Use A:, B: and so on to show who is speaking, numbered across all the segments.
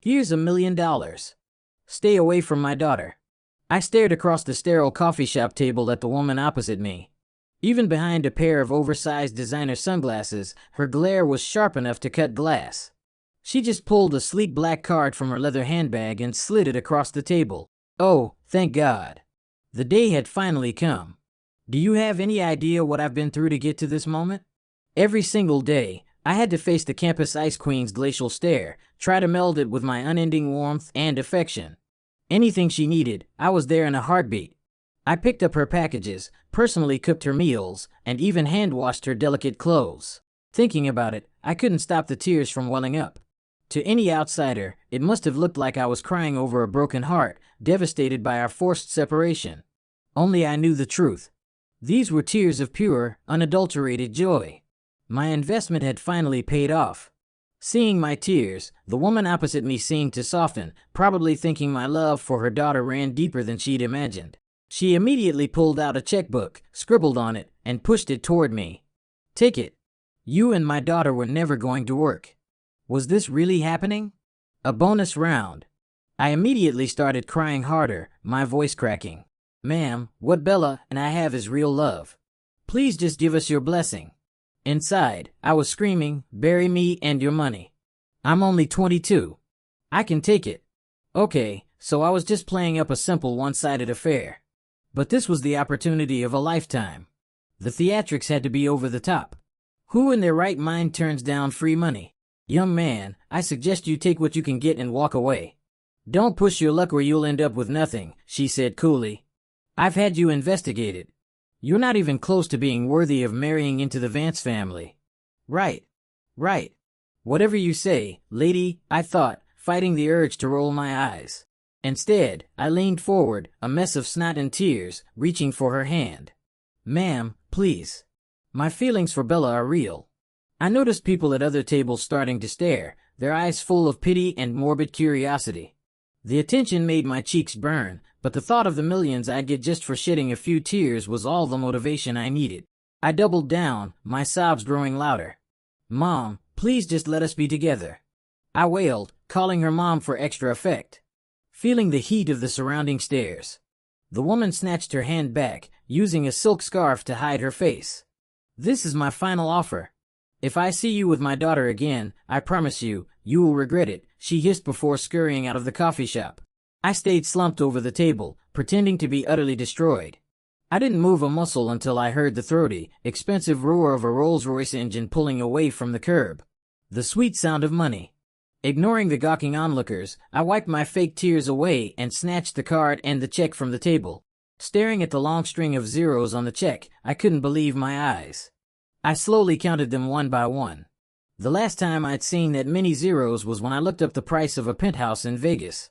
A: Here's $1 million. Stay away from my daughter. I stared across the sterile coffee shop table at the woman opposite me. Even behind a pair of oversized designer sunglasses, her glare was sharp enough to cut glass. She just pulled a sleek black card from her leather handbag and slid it across the table. Oh, thank God. The day had finally come. Do you have any idea what I've been through to get to this moment? Every single day, I had to face the campus ice queen's glacial stare, try to meld it with my unending warmth and affection. Anything she needed, I was there in a heartbeat. I picked up her packages, personally cooked her meals, and even hand-washed her delicate clothes. Thinking about it, I couldn't stop the tears from welling up. To any outsider, it must have looked like I was crying over a broken heart, devastated by our forced separation. Only I knew the truth. These were tears of pure, unadulterated joy. My investment had finally paid off. Seeing my tears, the woman opposite me seemed to soften, probably thinking my love for her daughter ran deeper than she'd imagined. She immediately pulled out a checkbook, scribbled on it, and pushed it toward me. Take it. You and my daughter were never going to work. Was this really happening? A bonus round. I immediately started crying harder, my voice cracking. Ma'am, what Bella and I have is real love. Please just give us your blessing. Inside, I was screaming, bury me and your money. I'm only 22. I can take it. Okay, so I was just playing up a simple one-sided affair. But this was the opportunity of a lifetime. The theatrics had to be over the top. Who in their right mind turns down free money? Young man, I suggest you take what you can get and walk away. Don't push your luck or you'll end up with nothing, she said coolly. I've had you investigated. You're not even close to being worthy of marrying into the Vance family. Right. Whatever you say, lady, I thought, fighting the urge to roll my eyes. Instead, I leaned forward, a mess of snot and tears, reaching for her hand. Ma'am, please. My feelings for Bella are real. I noticed people at other tables starting to stare, their eyes full of pity and morbid curiosity. The attention made my cheeks burn, but the thought of the millions I'd get just for shedding a few tears was all the motivation I needed. I doubled down, my sobs growing louder. Mom, please just let us be together. I wailed, calling her mom for extra effect. Feeling the heat of the surrounding stares. The woman snatched her hand back, using a silk scarf to hide her face. This is my final offer. If I see you with my daughter again, I promise you, you will regret it, she hissed before scurrying out of the coffee shop. I stayed slumped over the table, pretending to be utterly destroyed. I didn't move a muscle until I heard the throaty, expensive roar of a Rolls-Royce engine pulling away from the curb. The sweet sound of money. Ignoring the gawking onlookers, I wiped my fake tears away and snatched the card and the check from the table. Staring at the long string of zeros on the check, I couldn't believe my eyes. I slowly counted them one by one. The last time I'd seen that many zeros was when I looked up the price of a penthouse in Vegas.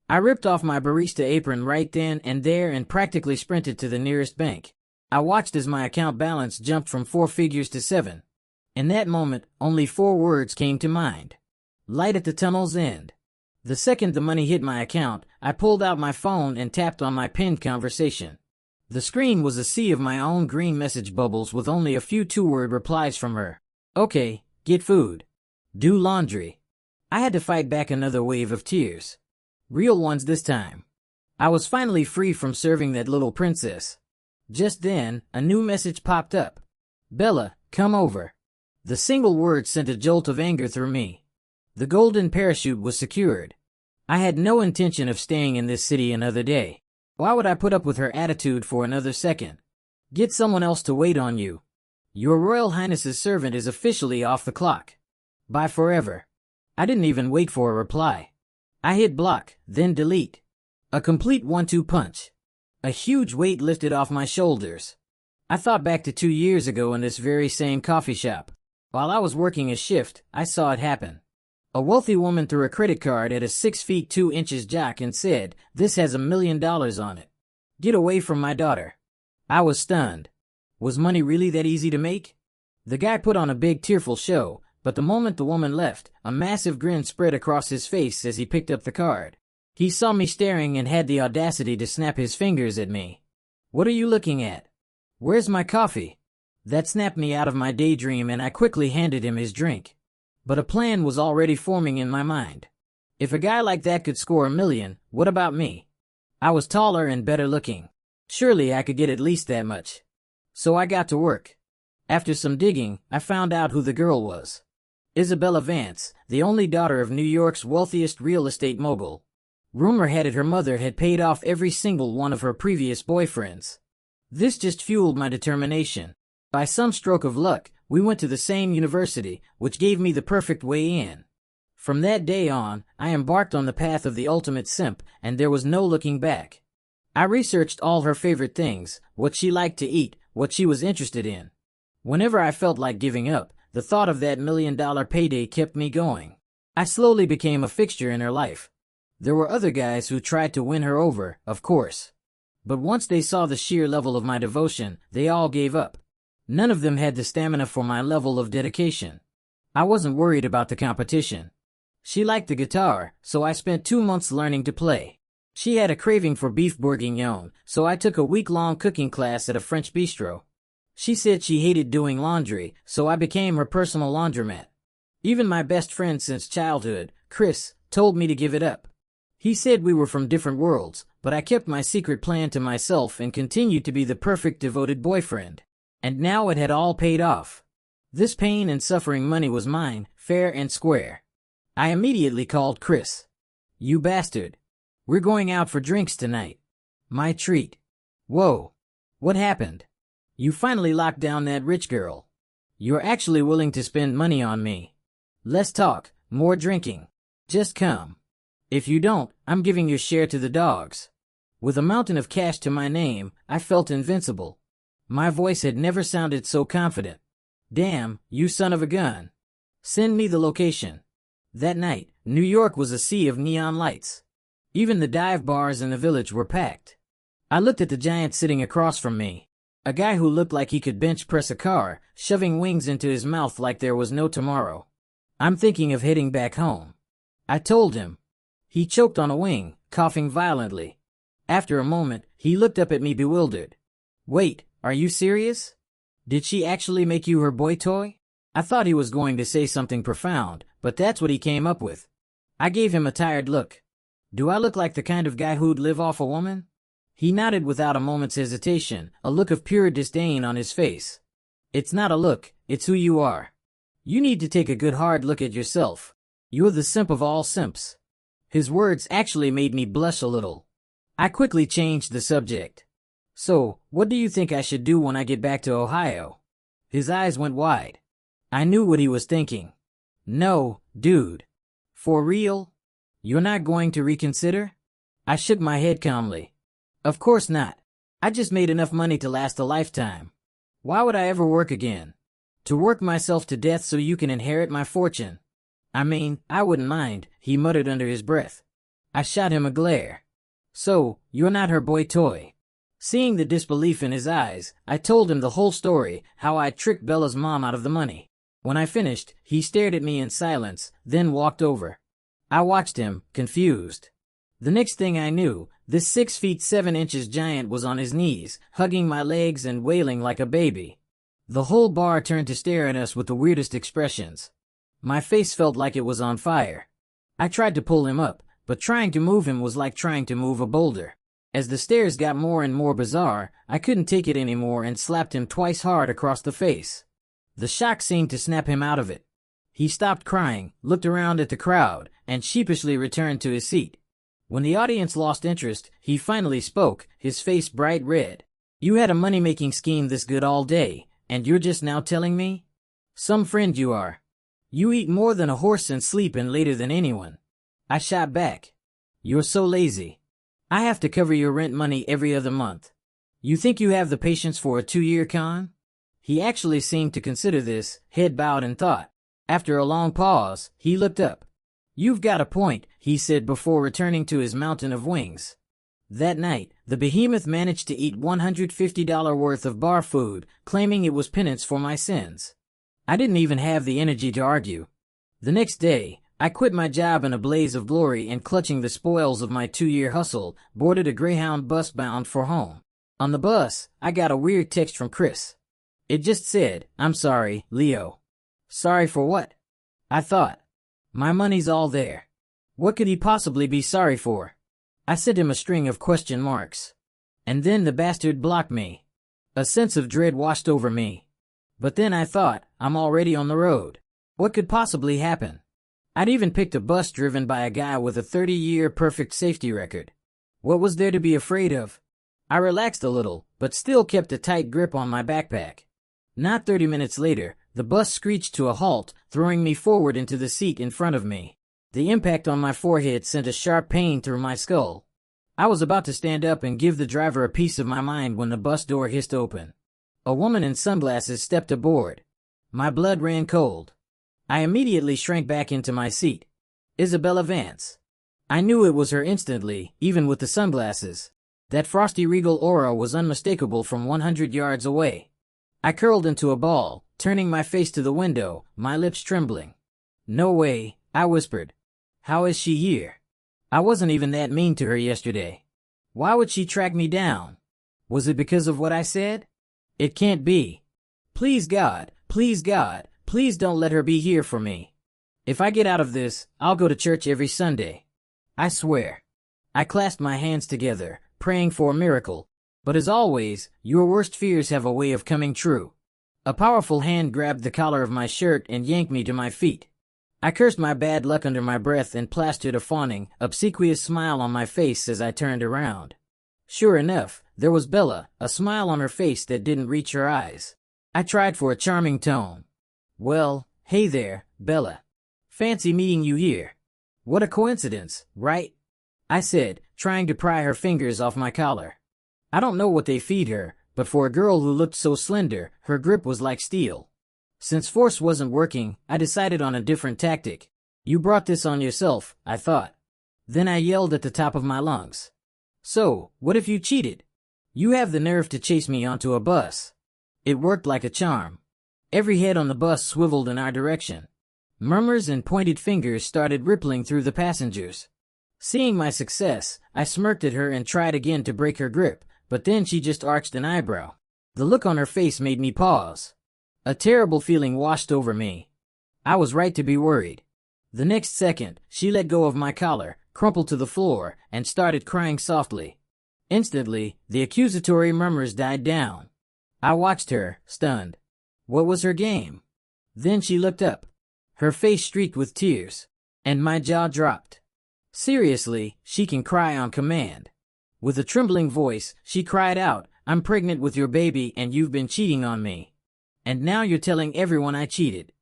A: I ripped off my barista apron right then and there and practically sprinted to the nearest bank. I watched as my account balance jumped from 4 figures to 7. In that moment, only 4 words came to mind. Light at the tunnel's end. The second the money hit my account, I pulled out my phone and tapped on my pinned conversation. The screen was a sea of my own green message bubbles with only a few 2-word replies from her. Okay, get food. Do laundry. I had to fight back another wave of tears. Real ones this time. I was finally free from serving that little princess. Just then, a new message popped up. Bella, come over. The single word sent a jolt of anger through me. The golden parachute was secured. I had no intention of staying in this city another day. Why would I put up with her attitude for another second? Get someone else to wait on you. Your Royal Highness's servant is officially off the clock. Bye forever. I didn't even wait for a reply. I hit block, then delete. A complete 1-2 punch. A huge weight lifted off my shoulders. I thought back to 2 years ago in this very same coffee shop. While I was working a shift, I saw it happen. A wealthy woman threw a credit card at a 6 feet 2 inches jock and said, "This has $1 million on it. Get away from my daughter." I was stunned. Was money really that easy to make? The guy put on a big tearful show, but the moment the woman left, a massive grin spread across his face as he picked up the card. He saw me staring and had the audacity to snap his fingers at me. "What are you looking at? Where's my coffee?" That snapped me out of my daydream and I quickly handed him his drink. But a plan was already forming in my mind. If a guy like that could score $1 million, what about me? I was taller and better looking. Surely I could get at least that much. So I got to work. After some digging, I found out who the girl was. Isabella Vance, the only daughter of New York's wealthiest real estate mogul. Rumor had it her mother had paid off every single one of her previous boyfriends. This just fueled my determination. By some stroke of luck, we went to the same university, which gave me the perfect way in. From that day on, I embarked on the path of the ultimate simp, and there was no looking back. I researched all her favorite things, what she liked to eat, what she was interested in. Whenever I felt like giving up, the thought of that $1 million payday kept me going. I slowly became a fixture in her life. There were other guys who tried to win her over, of course. But once they saw the sheer level of my devotion, they all gave up. None of them had the stamina for my level of dedication. I wasn't worried about the competition. She liked the guitar, so I spent 2 months learning to play. She had a craving for beef bourguignon, so I took a week-long cooking class at a French bistro. She said she hated doing laundry, so I became her personal laundromat. Even my best friend since childhood, Chris, told me to give it up. He said we were from different worlds, but I kept my secret plan to myself and continued to be the perfect devoted boyfriend. And now it had all paid off. This pain and suffering money was mine, fair and square. I immediately called Chris. You bastard. We're going out for drinks tonight. My treat. Whoa. What happened? You finally locked down that rich girl. You're actually willing to spend money on me. Less talk, more drinking. Just come. If you don't, I'm giving your share to the dogs. With a mountain of cash to my name, I felt invincible. My voice had never sounded so confident. Damn, you son of a gun. Send me the location. That night, New York was a sea of neon lights. Even the dive bars in the village were packed. I looked at the giant sitting across from me. A guy who looked like he could bench press a car, shoving wings into his mouth like there was no tomorrow. I'm thinking of heading back home. I told him. He choked on a wing, coughing violently. After a moment, he looked up at me bewildered. Wait, are you serious? Did she actually make you her boy toy? I thought he was going to say something profound, but that's what he came up with. I gave him a tired look. Do I look like the kind of guy who'd live off a woman? He nodded without a moment's hesitation, a look of pure disdain on his face. It's not a look, it's who you are. You need to take a good hard look at yourself. You're the simp of all simps. His words actually made me blush a little. I quickly changed the subject. So, what do you think I should do when I get back to Ohio? His eyes went wide. I knew what he was thinking. No, dude. For real? You're not going to reconsider? I shook my head calmly. Of course not. I just made enough money to last a lifetime. Why would I ever work again? To work myself to death so you can inherit my fortune. I mean, I wouldn't mind, he muttered under his breath. I shot him a glare. So, you're not her boy toy. Seeing the disbelief in his eyes, I told him the whole story, how I tricked Bella's mom out of the money. When I finished, he stared at me in silence, then walked over. I watched him, confused. The next thing I knew, this 6 feet 7 inches giant was on his knees, hugging my legs and wailing like a baby. The whole bar turned to stare at us with the weirdest expressions. My face felt like it was on fire. I tried to pull him up, but trying to move him was like trying to move a boulder. As the stares got more and more bizarre, I couldn't take it anymore and slapped him twice hard across the face. The shock seemed to snap him out of it. He stopped crying, looked around at the crowd, and sheepishly returned to his seat. When the audience lost interest, he finally spoke, his face bright red. You had a money-making scheme this good all day, and you're just now telling me? Some friend you are. You eat more than a horse and sleep in later than anyone. I shot back. You're so lazy. I have to cover your rent money every other month. You think you have the patience for a 2-year con? He actually seemed to consider this, head bowed in thought. After a long pause, he looked up. You've got a point, he said before returning to his mountain of wings. That night, the behemoth managed to eat $150 worth of bar food, claiming it was penance for my sins. I didn't even have the energy to argue. The next day, I quit my job in a blaze of glory and, clutching the spoils of my 2-year hustle, boarded a Greyhound bus bound for home. On the bus, I got a weird text from Chris. It just said, "I'm sorry, Leo." Sorry for what? I thought. My money's all there. What could he possibly be sorry for? I sent him a string of question marks. And then the bastard blocked me. A sense of dread washed over me. But then I thought, I'm already on the road. What could possibly happen? I'd even picked a bus driven by a guy with a 30-year perfect safety record. What was there to be afraid of? I relaxed a little, but still kept a tight grip on my backpack. Not 30 minutes later, the bus screeched to a halt, throwing me forward into the seat in front of me. The impact on my forehead sent a sharp pain through my skull. I was about to stand up and give the driver a piece of my mind when the bus door hissed open. A woman in sunglasses stepped aboard. My blood ran cold. I immediately shrank back into my seat. Isabella Vance. I knew it was her instantly, even with the sunglasses. That frosty regal aura was unmistakable from 100 yards away. I curled into a ball, turning my face to the window, my lips trembling. No way, I whispered. How is she here? I wasn't even that mean to her yesterday. Why would she track me down? Was it because of what I said? It can't be. Please God, please God, please don't let her be here for me. If I get out of this, I'll go to church every Sunday. I swear. I clasped my hands together, praying for a miracle. But as always, your worst fears have a way of coming true. A powerful hand grabbed the collar of my shirt and yanked me to my feet. I cursed my bad luck under my breath and plastered a fawning, obsequious smile on my face as I turned around. Sure enough, there was Bella, a smile on her face that didn't reach her eyes. I tried for a charming tone. Well, hey there, Bella. Fancy meeting you here. What a coincidence, right? I said, trying to pry her fingers off my collar. I don't know what they feed her, but for a girl who looked so slender, her grip was like steel. Since force wasn't working, I decided on a different tactic. You brought this on yourself, I thought. Then I yelled at the top of my lungs. So, what if you cheated? You have the nerve to chase me onto a bus. It worked like a charm. Every head on the bus swiveled in our direction. Murmurs and pointed fingers started rippling through the passengers. Seeing my success, I smirked at her and tried again to break her grip, but then she just arched an eyebrow. The look on her face made me pause. A terrible feeling washed over me. I was right to be worried. The next second, she let go of my collar, crumpled to the floor, and started crying softly. Instantly, the accusatory murmurs died down. I watched her, stunned. What was her game? Then she looked up. Her face streaked with tears. And my jaw dropped. Seriously, she can cry on command. With a trembling voice, she cried out, I'm pregnant with your baby and you've been cheating on me. And now you're telling everyone I cheated.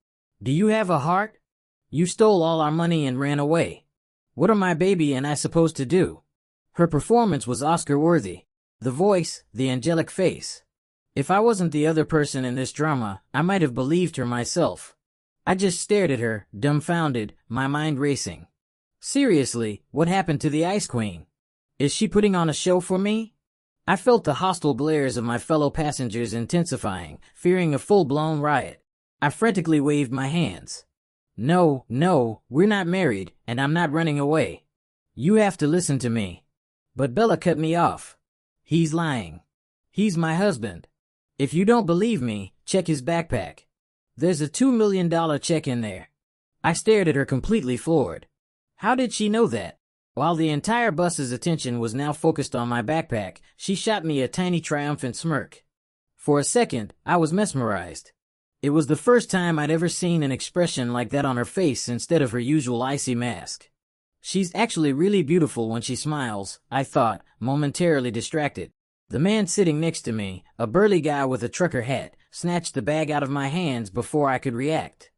A: Do you have a heart? You stole all our money and ran away. What are my baby and I supposed to do? Her performance was Oscar-worthy. The voice, the angelic face. If I wasn't the other person in this drama, I might have believed her myself. I just stared at her, dumbfounded, my mind racing. Seriously, what happened to the Ice Queen? Is she putting on a show for me? I felt the hostile glares of my fellow passengers intensifying, fearing a full-blown riot. I frantically waved my hands. No, we're not married, and I'm not running away. You have to listen to me. But Bella cut me off. He's lying. He's my husband. If you don't believe me, check his backpack. There's a $2 million check in there. I stared at her completely floored. How did she know that? While the entire bus's attention was now focused on my backpack, she shot me a tiny triumphant smirk. For a second, I was mesmerized. It was the first time I'd ever seen an expression like that on her face instead of her usual icy mask. She's actually really beautiful when she smiles, I thought, momentarily distracted. The man sitting next to me, a burly guy with a trucker hat, snatched the bag out of my hands before I could react.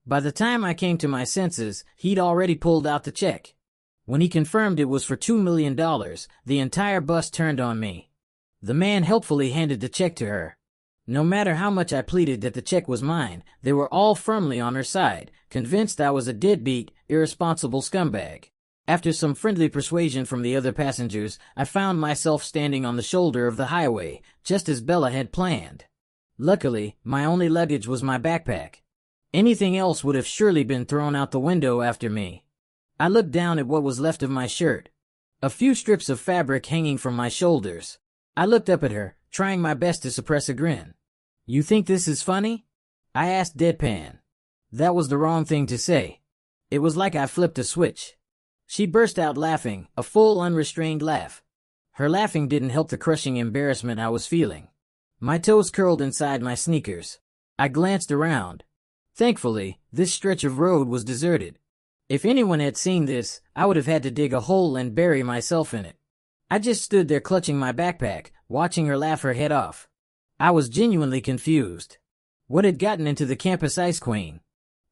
A: By the time I came to my senses, he'd already pulled out the check. When he confirmed it was for $2 million, the entire bus turned on me. The man helpfully handed the check to her. No matter how much I pleaded that the check was mine, they were all firmly on her side, convinced I was a deadbeat, irresponsible scumbag. After some friendly persuasion from the other passengers, I found myself standing on the shoulder of the highway, just as Bella had planned. Luckily, my only luggage was my backpack. Anything else would have surely been thrown out the window after me. I looked down at what was left of my shirt. A few strips of fabric hanging from my shoulders. I looked up at her, trying my best to suppress a grin. You think this is funny? I asked deadpan. That was the wrong thing to say. It was like I flipped a switch. She burst out laughing, a full unrestrained laugh. Her laughing didn't help the crushing embarrassment I was feeling. My toes curled inside my sneakers. I glanced around. Thankfully, this stretch of road was deserted. If anyone had seen this, I would have had to dig a hole and bury myself in it. I just stood there clutching my backpack, watching her laugh her head off. I was genuinely confused. What had gotten into the campus ice queen?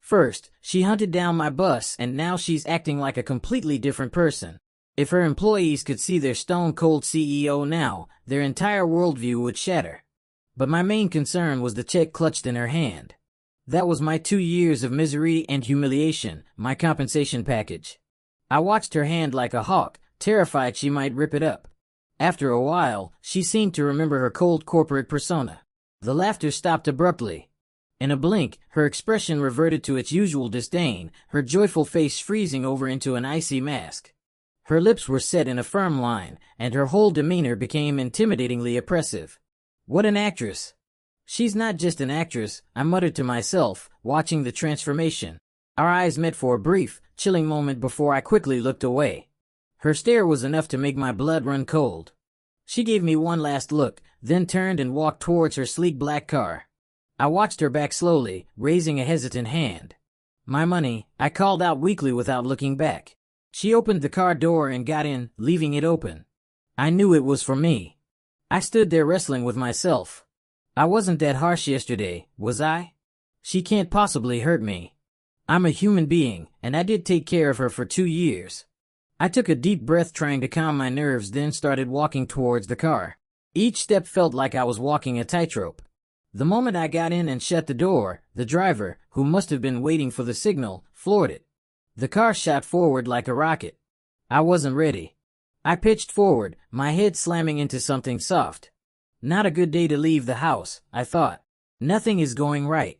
A: First, she hunted down my bus, and now she's acting like a completely different person. If her employees could see their stone-cold CEO now, their entire worldview would shatter. But my main concern was the check clutched in her hand. That was my 2 years of misery and humiliation, my compensation package. I watched her hand like a hawk, terrified she might rip it up. After a while, she seemed to remember her cold corporate persona. The laughter stopped abruptly. In a blink, her expression reverted to its usual disdain, her joyful face freezing over into an icy mask. Her lips were set in a firm line, and her whole demeanor became intimidatingly oppressive. What an actress! She's not just an actress, I muttered to myself, watching the transformation. Our eyes met for a brief, chilling moment before I quickly looked away. Her stare was enough to make my blood run cold. She gave me one last look, then turned and walked towards her sleek black car. I watched her back slowly, raising a hesitant hand. My money, I called out weakly without looking back. She opened the car door and got in, leaving it open. I knew it was for me. I stood there wrestling with myself. I wasn't that harsh yesterday, was I? She can't possibly hurt me. I'm a human being, and I did take care of her for 2 years. I took a deep breath trying to calm my nerves, then started walking towards the car. Each step felt like I was walking a tightrope. The moment I got in and shut the door, the driver, who must have been waiting for the signal, floored it. The car shot forward like a rocket. I wasn't ready. I pitched forward, my head slamming into something soft. Not a good day to leave the house, I thought. Nothing is going right.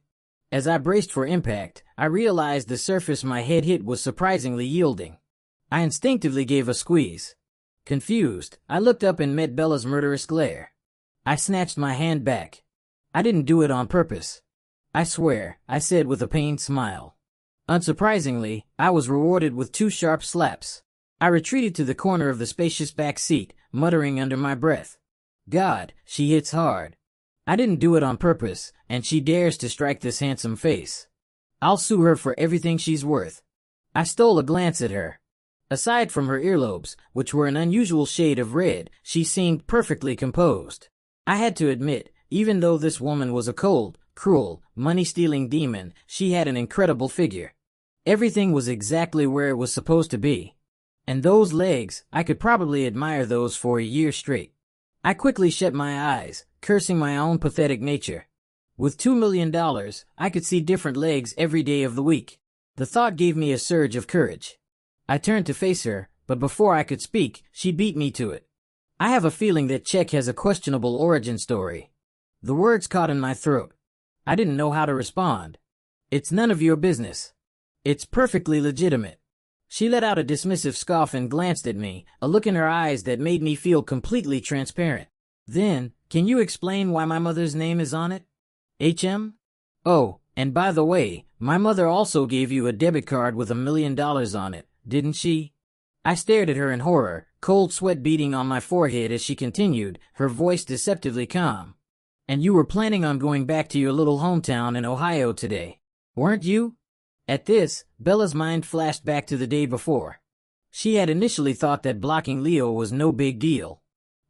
A: As I braced for impact, I realized the surface my head hit was surprisingly yielding. I instinctively gave a squeeze. Confused, I looked up and met Bella's murderous glare. I snatched my hand back. I didn't do it on purpose. I swear, I said with a pained smile. Unsurprisingly, I was rewarded with 2 sharp slaps. I retreated to the corner of the spacious back seat, muttering under my breath. God, she hits hard. I didn't do it on purpose, and she dares to strike this handsome face. I'll sue her for everything she's worth. I stole a glance at her. Aside from her earlobes, which were an unusual shade of red, she seemed perfectly composed. I had to admit, even though this woman was a cold, cruel, money-stealing demon, she had an incredible figure. Everything was exactly where it was supposed to be. And those legs, I could probably admire those for a year straight. I quickly shut my eyes, cursing my own pathetic nature. With $2 million, I could see different legs every day of the week. The thought gave me a surge of courage. I turned to face her, but before I could speak, she beat me to it. I have a feeling that Czech has a questionable origin story. The words caught in my throat. I didn't know how to respond. It's none of your business. It's perfectly legitimate. She let out a dismissive scoff and glanced at me, a look in her eyes that made me feel completely transparent. Then, can you explain why my mother's name is on it? HM? Oh, and by the way, my mother also gave you a debit card with $1 million on it, didn't she? I stared at her in horror, cold sweat beading on my forehead as she continued, her voice deceptively calm. And you were planning on going back to your little hometown in Ohio today, weren't you? At this, Bella's mind flashed back to the day before. She had initially thought that blocking Leo was no big deal.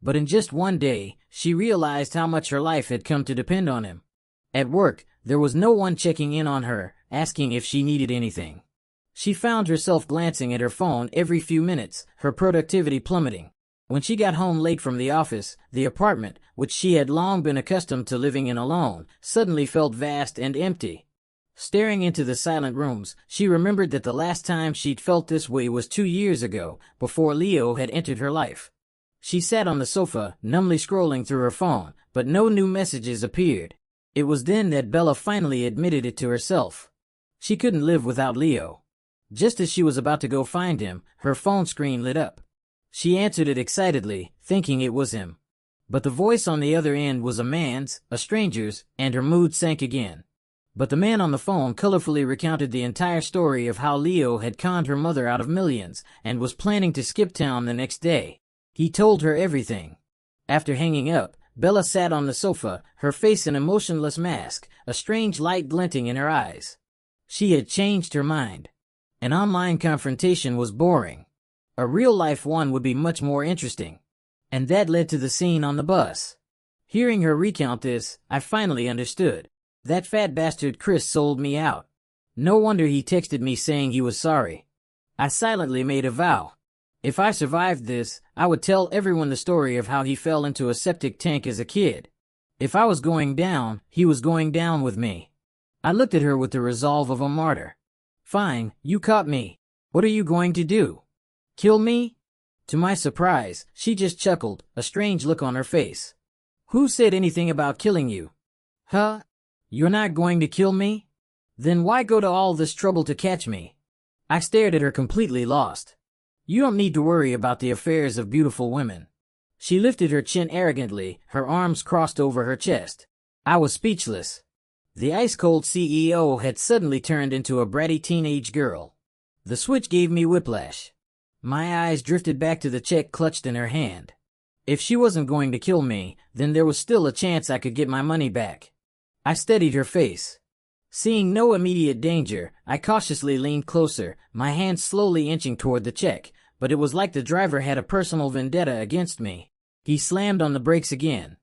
A: But in just one day, she realized how much her life had come to depend on him. At work, there was no one checking in on her, asking if she needed anything. She found herself glancing at her phone every few minutes, her productivity plummeting. When she got home late from the office, the apartment, which she had long been accustomed to living in alone, suddenly felt vast and empty. Staring into the silent rooms, she remembered that the last time she'd felt this way was 2 years ago, before Leo had entered her life. She sat on the sofa, numbly scrolling through her phone, but no new messages appeared. It was then that Bella finally admitted it to herself. She couldn't live without Leo. Just as she was about to go find him, her phone screen lit up. She answered it excitedly, thinking it was him. But the voice on the other end was a man's, a stranger's, and her mood sank again. But the man on the phone colorfully recounted the entire story of how Leo had conned her mother out of millions and was planning to skip town the next day. He told her everything. After hanging up, Bella sat on the sofa, her face an emotionless mask, a strange light glinting in her eyes. She had changed her mind. An online confrontation was boring. A real-life one would be much more interesting. And that led to the scene on the bus. Hearing her recount this, I finally understood. That fat bastard Chris sold me out. No wonder he texted me saying he was sorry. I silently made a vow. If I survived this, I would tell everyone the story of how he fell into a septic tank as a kid. If I was going down, he was going down with me. I looked at her with the resolve of a martyr. Fine, you caught me. What are you going to do? Kill me? To my surprise, she just chuckled, a strange look on her face. Who said anything about killing you? Huh? You're not going to kill me? Then why go to all this trouble to catch me? I stared at her completely lost. You don't need to worry about the affairs of beautiful women. She lifted her chin arrogantly, her arms crossed over her chest. I was speechless. The ice-cold CEO had suddenly turned into a bratty teenage girl. The switch gave me whiplash. My eyes drifted back to the check clutched in her hand. If she wasn't going to kill me, then there was still a chance I could get my money back. I steadied her face. Seeing no immediate danger, I cautiously leaned closer, my hand slowly inching toward the check, but it was like the driver had a personal vendetta against me. He slammed on the brakes again.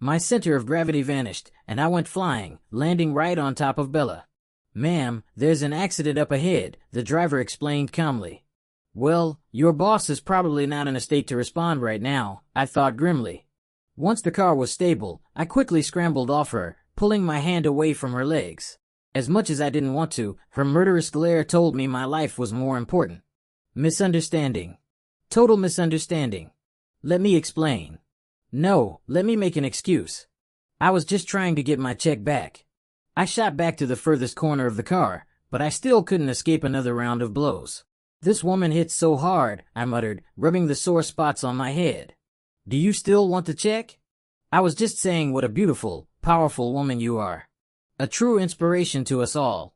A: My center of gravity vanished, and I went flying, landing right on top of Bella. Ma'am, there's an accident up ahead, the driver explained calmly. Well, your boss is probably not in a state to respond right now, I thought grimly. Once the car was stable, I quickly scrambled off her, pulling my hand away from her legs. As much as I didn't want to, her murderous glare told me my life was more important. Misunderstanding. Total misunderstanding. Let me explain. No, let me make an excuse. I was just trying to get my check back. I shot back to the furthest corner of the car, but I still couldn't escape another round of blows. This woman hits so hard, I muttered, rubbing the sore spots on my head. Do you still want the check? I was just saying what a beautiful, powerful woman you are. A true inspiration to us all.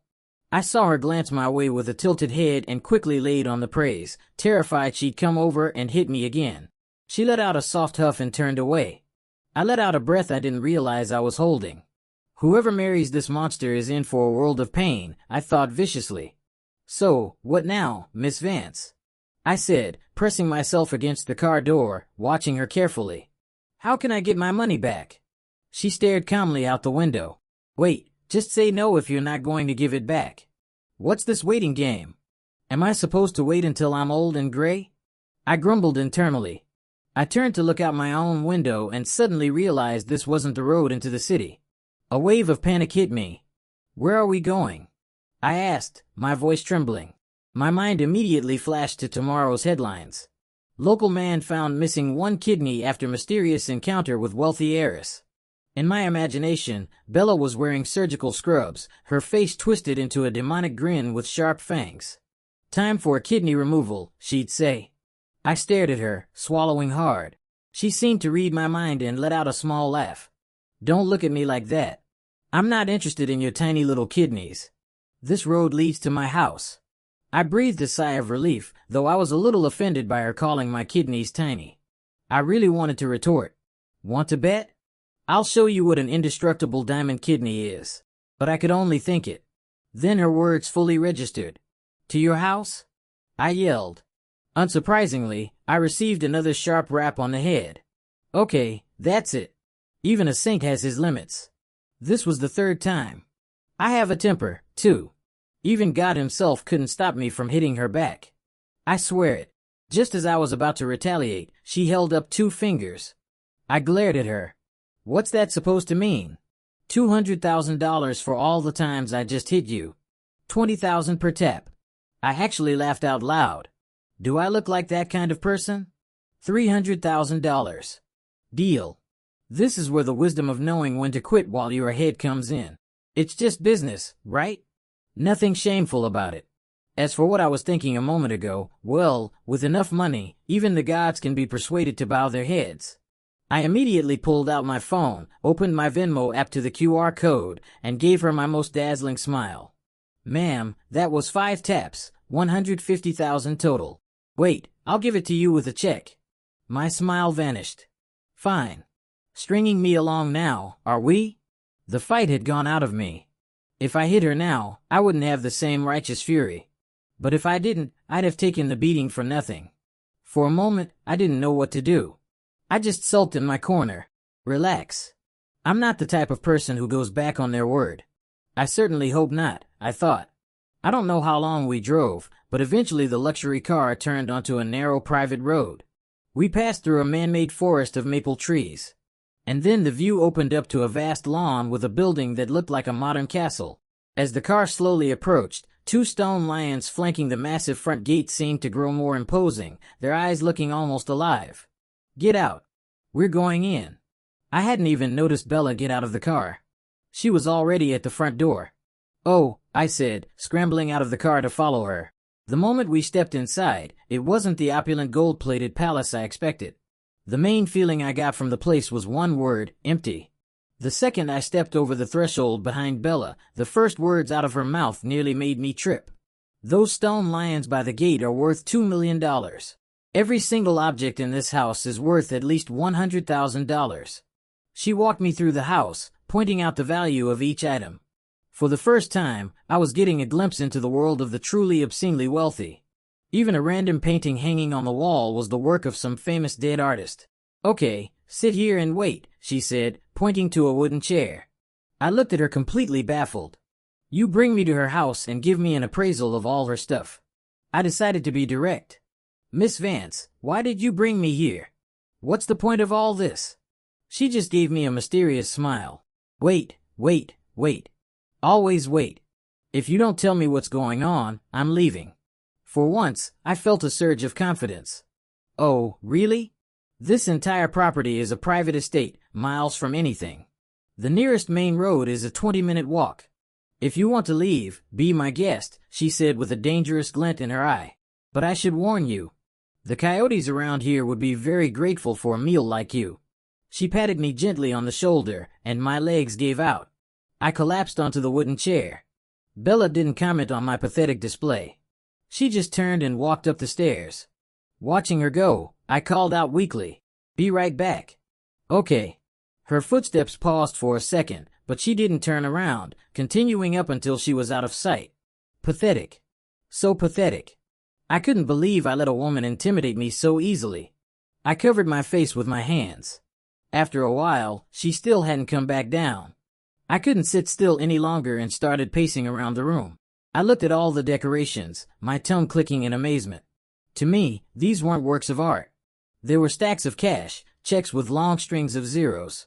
A: I saw her glance my way with a tilted head and quickly laid on the praise, terrified she'd come over and hit me again. She let out a soft huff and turned away. I let out a breath I didn't realize I was holding. Whoever marries this monster is in for a world of pain, I thought viciously. So, what now, Miss Vance? I said, pressing myself against the car door, watching her carefully. How can I get my money back? She stared calmly out the window. Wait, just say no if you're not going to give it back. What's this waiting game? Am I supposed to wait until I'm old and gray? I grumbled internally. I turned to look out my own window and suddenly realized this wasn't the road into the city. A wave of panic hit me. Where are we going? I asked, my voice trembling. My mind immediately flashed to tomorrow's headlines. Local man found missing one kidney after mysterious encounter with wealthy heiress. In my imagination, Bella was wearing surgical scrubs, her face twisted into a demonic grin with sharp fangs. Time for a kidney removal, she'd say. I stared at her, swallowing hard. She seemed to read my mind and let out a small laugh. Don't look at me like that. I'm not interested in your tiny little kidneys. This road leads to my house. I breathed a sigh of relief, though I was a little offended by her calling my kidneys tiny. I really wanted to retort. Want to bet? I'll show you what an indestructible diamond kidney is. But I could only think it. Then her words fully registered. To your house? I yelled. Unsurprisingly, I received another sharp rap on the head. Okay, that's it. Even a saint has his limits. This was the third time. I have a temper, too. Even God himself couldn't stop me from hitting her back. I swear it. Just as I was about to retaliate, she held up 2 fingers. I glared at her. What's that supposed to mean? $200,000 for all the times I just hit you. $20,000 per tap. I actually laughed out loud. Do I look like that kind of person? $300,000. Deal. This is where the wisdom of knowing when to quit while you're ahead comes in. It's just business, right? Nothing shameful about it. As for what I was thinking a moment ago, well, with enough money, even the gods can be persuaded to bow their heads. I immediately pulled out my phone, opened my Venmo app to the QR code, and gave her my most dazzling smile. Ma'am, that was 5 taps, 150,000 total. Wait, I'll give it to you with a check. My smile vanished. Fine. Stringing me along now, are we? The fight had gone out of me. If I hit her now, I wouldn't have the same righteous fury. But if I didn't, I'd have taken the beating for nothing. For a moment, I didn't know what to do. I just sulked in my corner. Relax. I'm not the type of person who goes back on their word. I certainly hope not, I thought. I don't know how long we drove, but eventually the luxury car turned onto a narrow private road. We passed through a man-made forest of maple trees. And then the view opened up to a vast lawn with a building that looked like a modern castle. As the car slowly approached, 2 stone lions flanking the massive front gate seemed to grow more imposing, their eyes looking almost alive. Get out. We're going in. I hadn't even noticed Bella get out of the car. She was already at the front door. Oh, I said, scrambling out of the car to follow her. The moment we stepped inside, it wasn't the opulent gold-plated palace I expected. The main feeling I got from the place was one word, empty. The second I stepped over the threshold behind Bella, the first words out of her mouth nearly made me trip. Those stone lions by the gate are worth $2 million. Every single object in this house is worth at least $100,000. She walked me through the house, pointing out the value of each item. For the first time, I was getting a glimpse into the world of the truly obscenely wealthy. Even a random painting hanging on the wall was the work of some famous dead artist. Okay, sit here and wait, she said, pointing to a wooden chair. I looked at her completely baffled. You bring me to her house and give me an appraisal of all her stuff. I decided to be direct. Miss Vance, why did you bring me here? What's the point of all this? She just gave me a mysterious smile. Wait. Always wait. If you don't tell me what's going on, I'm leaving. For once, I felt a surge of confidence. Oh, really? This entire property is a private estate, miles from anything. The nearest main road is a 20-minute walk. If you want to leave, be my guest, she said with a dangerous glint in her eye. But I should warn you. The coyotes around here would be very grateful for a meal like you. She patted me gently on the shoulder, and my legs gave out. I collapsed onto the wooden chair. Bella didn't comment on my pathetic display. She just turned and walked up the stairs. Watching her go, I called out weakly, "Be right back." Okay. Her footsteps paused for a second, but she didn't turn around, continuing up until she was out of sight. Pathetic. So pathetic. I couldn't believe I let a woman intimidate me so easily. I covered my face with my hands. After a while, she still hadn't come back down. I couldn't sit still any longer and started pacing around the room. I looked at all the decorations, my tongue clicking in amazement. To me, these weren't works of art. There were stacks of cash, checks with long strings of zeros.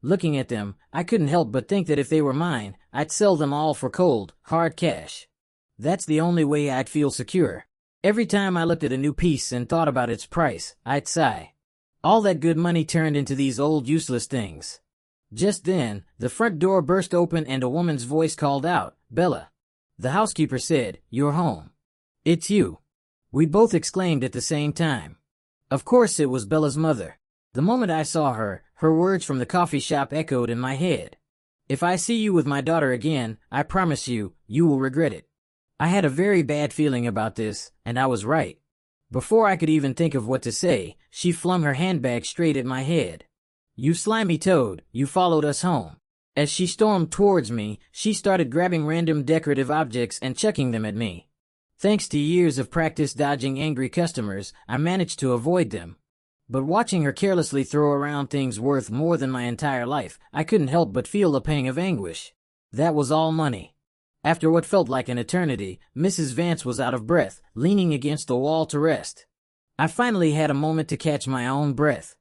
A: Looking at them, I couldn't help but think that if they were mine, I'd sell them all for cold, hard cash. That's the only way I'd feel secure. Every time I looked at a new piece and thought about its price, I'd sigh. All that good money turned into these old useless things. Just then, the front door burst open and a woman's voice called out, "Bella." The housekeeper said, "You're home." "It's you." We both exclaimed at the same time. Of course it was Bella's mother. The moment I saw her, her words from the coffee shop echoed in my head. "If I see you with my daughter again, I promise you, you will regret it." I had a very bad feeling about this, and I was right. Before I could even think of what to say, she flung her handbag straight at my head. "You slimy toad, you followed us home." As she stormed towards me, she started grabbing random decorative objects and chucking them at me. Thanks to years of practice dodging angry customers, I managed to avoid them. But watching her carelessly throw around things worth more than my entire life, I couldn't help but feel a pang of anguish. That was all money. After what felt like an eternity, Mrs. Vance was out of breath, leaning against the wall to rest. I finally had a moment to catch my own breath.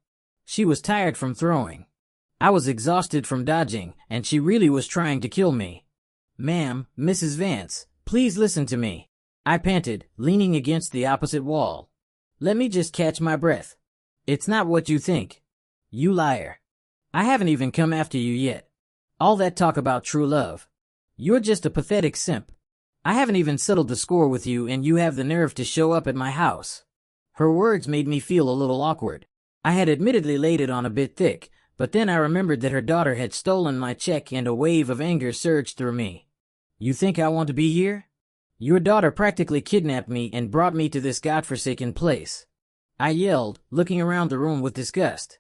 A: She was tired from throwing. I was exhausted from dodging, and she really was trying to kill me. "Ma'am, Mrs. Vance, please listen to me," I panted, leaning against the opposite wall. "Let me just catch my breath. It's not what you think. You liar. I haven't even come after you yet. All that talk about true love. You're just a pathetic simp. I haven't even settled the score with you and you have the nerve to show up at my house." Her words made me feel a little awkward. I had admittedly laid it on a bit thick, but then I remembered that her daughter had stolen my check and a wave of anger surged through me. You think I want to be here? Your daughter practically kidnapped me and brought me to this godforsaken place. I yelled, looking around the room with disgust.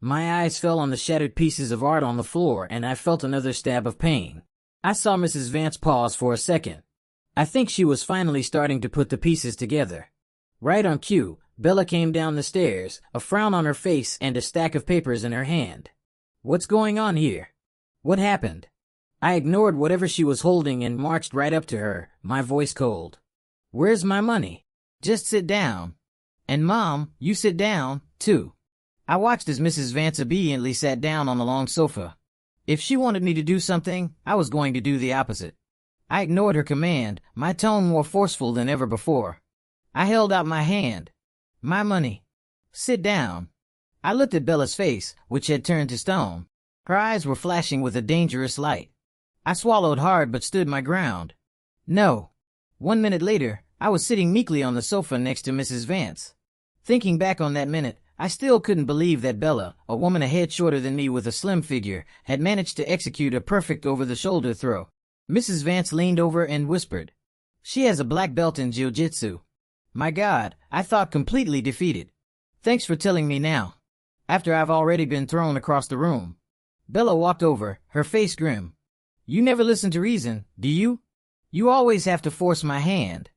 A: My eyes fell on the shattered pieces of art on the floor and I felt another stab of pain. I saw Mrs. Vance pause for a second. I think she was finally starting to put the pieces together. Right on cue, Bella came down the stairs, a frown on her face and a stack of papers in her hand. What's going on here? What happened? I ignored whatever she was holding and marched right up to her, my voice cold. Where's my money? Just sit down. And Mom, you sit down, too. I watched as Mrs. Vance obediently sat down on the long sofa. If she wanted me to do something, I was going to do the opposite. I ignored her command, my tone more forceful than ever before. I held out my hand. My money. Sit down. I looked at Bella's face, which had turned to stone. Her eyes were flashing with a dangerous light. I swallowed hard but stood my ground. No. 1 minute later, I was sitting meekly on the sofa next to Mrs. Vance. Thinking back on that minute, I still couldn't believe that Bella, a woman a head shorter than me with a slim figure, had managed to execute a perfect over-the-shoulder throw. Mrs. Vance leaned over and whispered, "She has a black belt in jiu-jitsu." My God, I thought, completely defeated. Thanks for telling me now. After I've already been thrown across the room. Bella walked over, her face grim. You never listen to reason, do you? You always have to force my hand.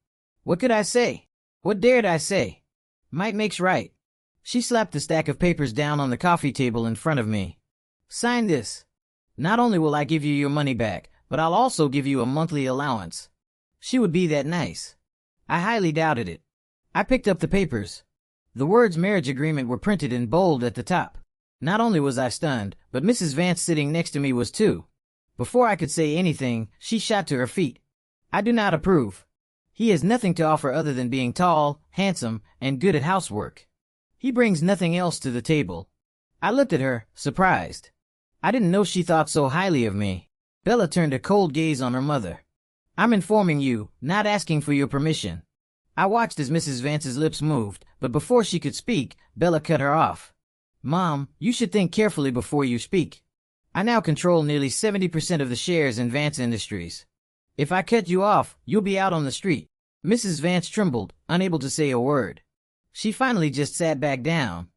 A: What could I say? What dared I say? Might makes right. She slapped the stack of papers down on the coffee table in front of me. Sign this. Not only will I give you your money back, but I'll also give you a monthly allowance. She would be that nice. I highly doubted it. I picked up the papers. The words marriage agreement were printed in bold at the top. Not only was I stunned, but Mrs. Vance sitting next to me was too. Before I could say anything, she shot to her feet. I do not approve. He has nothing to offer other than being tall, handsome, and good at housework. He brings nothing else to the table. I looked at her, surprised. I didn't know she thought so highly of me. Bella turned a cold gaze on her mother. I'm informing you, not asking for your permission. I watched as Mrs. Vance's lips moved, but before she could speak, Bella cut her off. Mom, you should think carefully before you speak. I now control nearly 70% of the shares in Vance Industries. If I cut you off, you'll be out on the street. Mrs. Vance trembled, unable to say a word. She finally just sat back down.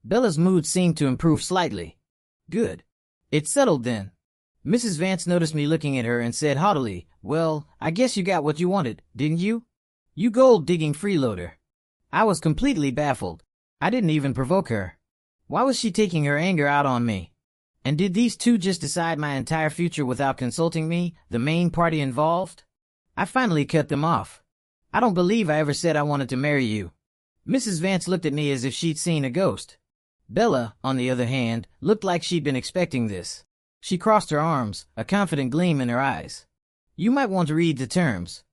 A: Bella's mood seemed to improve slightly. Good. It settled then. Mrs. Vance noticed me looking at her and said haughtily, Well, I guess you got what you wanted, didn't you? You gold-digging freeloader. I was completely baffled. I didn't even provoke her. Why was she taking her anger out on me? And did these two just decide my entire future without consulting me, the main party involved? I finally cut them off. I don't believe I ever said I wanted to marry you. Mrs. Vance looked at me as if she'd seen a ghost. Bella, on the other hand, looked like she'd been expecting this. She crossed her arms, a confident gleam in her eyes. You might want to read the terms.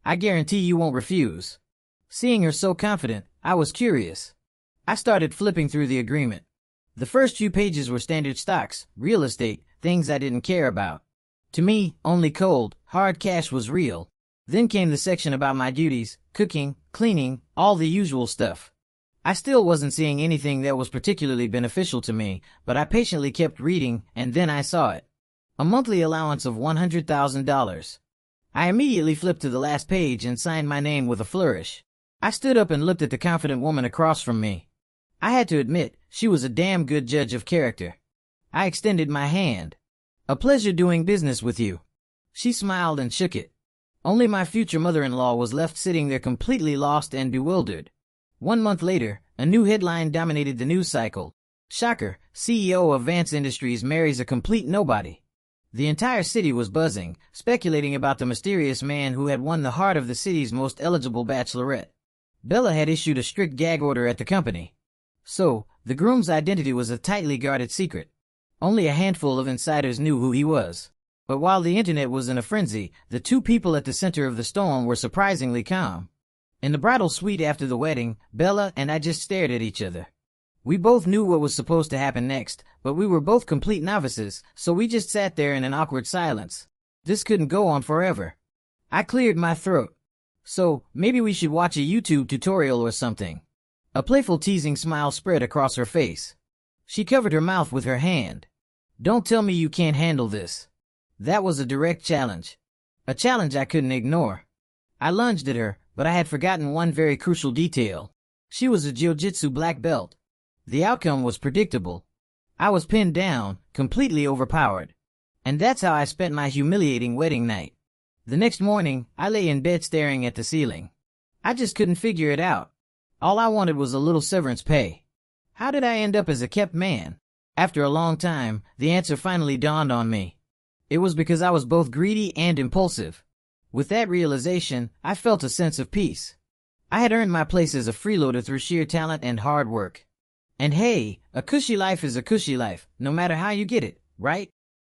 A: I guarantee you won't refuse. Seeing her so confident, I was curious. I started flipping through the agreement. The first few pages were standard stocks, real estate, things I didn't care about. To me, only cold, hard cash was real. Then came the section about my duties, cooking, cleaning, all the usual stuff. I still wasn't seeing anything that was particularly beneficial to me, but I patiently kept reading, and then I saw it. A monthly allowance of $100,000. I immediately flipped to the last page and signed my name with a flourish. I stood up and looked at the confident woman across from me. I had to admit, she was a damn good judge of character. I extended my hand. A pleasure doing business with you. She smiled and shook it. Only my future mother-in-law was left sitting there completely lost and bewildered. 1 month later, a new headline dominated the news cycle. Shocker, CEO of Vance Industries marries a complete nobody. The entire city was buzzing, speculating about the mysterious man who had won the heart of the city's most eligible bachelorette. Bella had issued a strict gag order at the company. So, the groom's identity was a tightly guarded secret. Only a handful of insiders knew who he was. But while the internet was in a frenzy, the two people at the center of the storm were surprisingly calm. In the bridal suite after the wedding, Bella and I just stared at each other. We both knew what was supposed to happen next, but we were both complete novices, so we just sat there in an awkward silence. This couldn't go on forever. I cleared my throat. So, maybe we should watch a YouTube tutorial or something. A playful teasing smile spread across her face. She covered her mouth with her hand. Don't tell me you can't handle this. That was a direct challenge. A challenge I couldn't ignore. I lunged at her, but I had forgotten one very crucial detail. She was a jiu-jitsu black belt. The outcome was predictable. I was pinned down, completely overpowered. And that's how I spent my humiliating wedding night. The next morning, I lay in bed staring at the ceiling. I just couldn't figure it out. All I wanted was a little severance pay. How did I end up as a kept man? After a long time, the answer finally dawned on me. It was because I was both greedy and impulsive. With that realization, I felt a sense of peace. I had earned my place as a freeloader through sheer talent and hard work. And hey, a cushy life is a cushy life, no matter how you get it, right?